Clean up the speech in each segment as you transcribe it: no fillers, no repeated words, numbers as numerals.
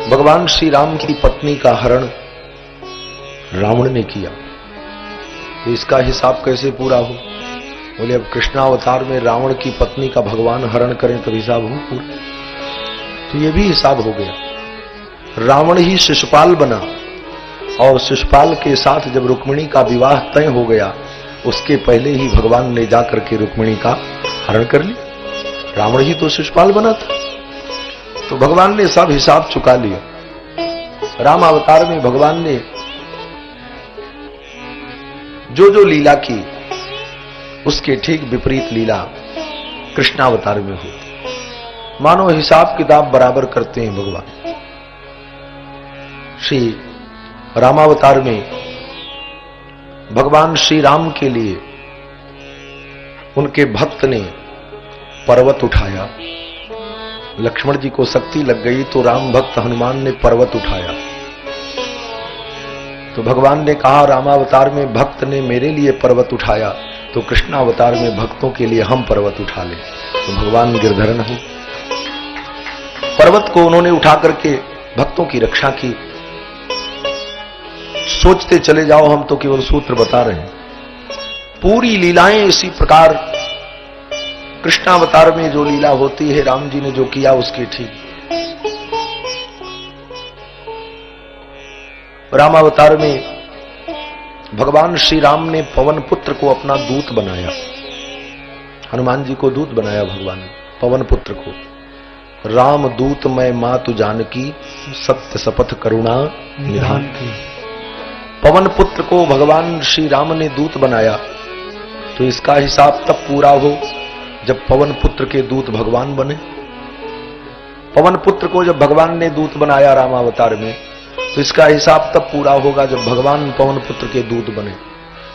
भगवान श्री राम की पत्नी का हरण रावण ने किया, तो इसका हिसाब कैसे पूरा हो? बोले अब कृष्णावतार में रावण की पत्नी का भगवान हरण करें तो हिसाब हो पूरा? तो ये भी हिसाब हो गया। रावण ही शिशुपाल बना और शिशुपाल के साथ जब रुक्मिणी का विवाह तय हो गया, उसके पहले ही भगवान ने जाकर के रुक्मिणी का हरण कर लिया। रावण ही तो शिशुपाल बना था, तो भगवान ने सब हिसाब चुका लिया। राम अवतार में भगवान ने जो जो लीला की, उसके ठीक विपरीत लीला कृष्णावतार में हुई। मानो हिसाब किताब बराबर करते हैं भगवान। श्री रामावतार में भगवान श्री राम के लिए उनके भक्त ने पर्वत उठाया। लक्ष्मण जी को शक्ति लग गई तो राम भक्त हनुमान ने पर्वत उठाया। तो भगवान ने कहा रामावतार में भक्त ने मेरे लिए पर्वत उठाया, तो कृष्णावतार में भक्तों के लिए हम पर्वत उठा लें। तो भगवान गिरधर हो, पर्वत को उन्होंने उठा करके भक्तों की रक्षा की। सोचते चले जाओ, हम तो केवल सूत्र बता रहे हैं। पूरी लीलाएं इसी प्रकार कृष्णावतार में जो लीला होती है, राम जी ने जो किया उसके ठीक। रामावतार में भगवान श्री राम ने पवन पुत्र को अपना दूत बनाया। हनुमान जी को दूत बनाया भगवान ने, पवन पुत्र को। राम दूत मैं मातु जानकी, सत्य शपथ करुणा निधान की। पवन पुत्र को भगवान श्री राम ने दूत बनाया, तो इसका हिसाब तब पूरा हो जब पवन पुत्र के दूत भगवान बने। पवन पुत्र को जब भगवान ने दूत बनाया रामावतार में, तो इसका हिसाब तब पूरा होगा जब भगवान पवन पुत्र के दूत बने।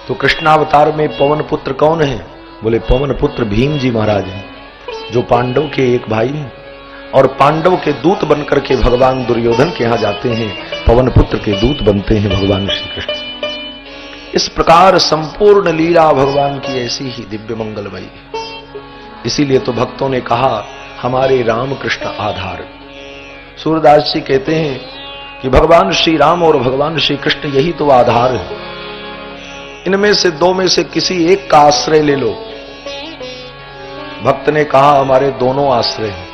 तो कृष्णावतार में पवन पुत्र कौन है? बोले पवन पुत्र भीम जी महाराज हैं, जो पांडव के एक भाई हैं और पांडव के दूत बनकर के भगवान दुर्योधन के यहां जाते हैं, पवन पुत्र के दूत बनते हैं भगवान श्री कृष्ण। इस प्रकार संपूर्ण लीला भगवान की ऐसी ही दिव्य मंगलमयी। इसीलिए तो भक्तों ने कहा हमारे राम कृष्ण आधार। सूरदास जी कहते हैं कि भगवान श्री राम और भगवान श्री कृष्ण यही तो आधार है। इनमें से दो में से किसी एक का आश्रय ले लो। भक्त ने कहा हमारे दोनों आश्रय हैं,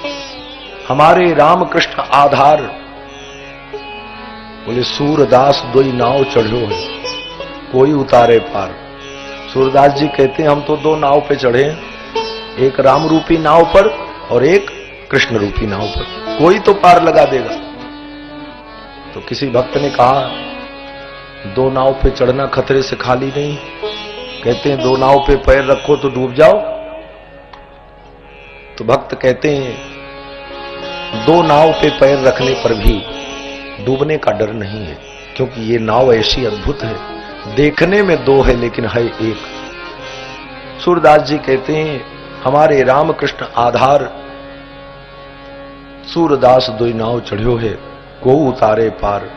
हमारे राम कृष्ण आधार। बोले सूरदास दोई नाव चढ़ो है, कोई उतारे पार। सूरदास जी कहते हैं हम तो दो नाव पे चढ़े हैं, एक राम रूपी नाव पर और एक कृष्ण रूपी नाव पर, कोई तो पार लगा देगा। तो किसी भक्त ने कहा दो नाव पे चढ़ना खतरे से खाली नहीं। कहते हैं दो नाव पे पैर रखो तो डूब जाओ। तो भक्त कहते हैं दो नाव पे पैर रखने पर भी डूबने का डर नहीं है, क्योंकि ये नाव ऐसी अद्भुत है, देखने में दो है लेकिन है एक। सूरदास जी कहते हैं हमारे राम कृष्ण आधार। सूरदास दोई नाव चढ़्यो है, को उतारे पार,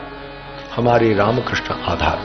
हमारे राम कृष्ण आधार।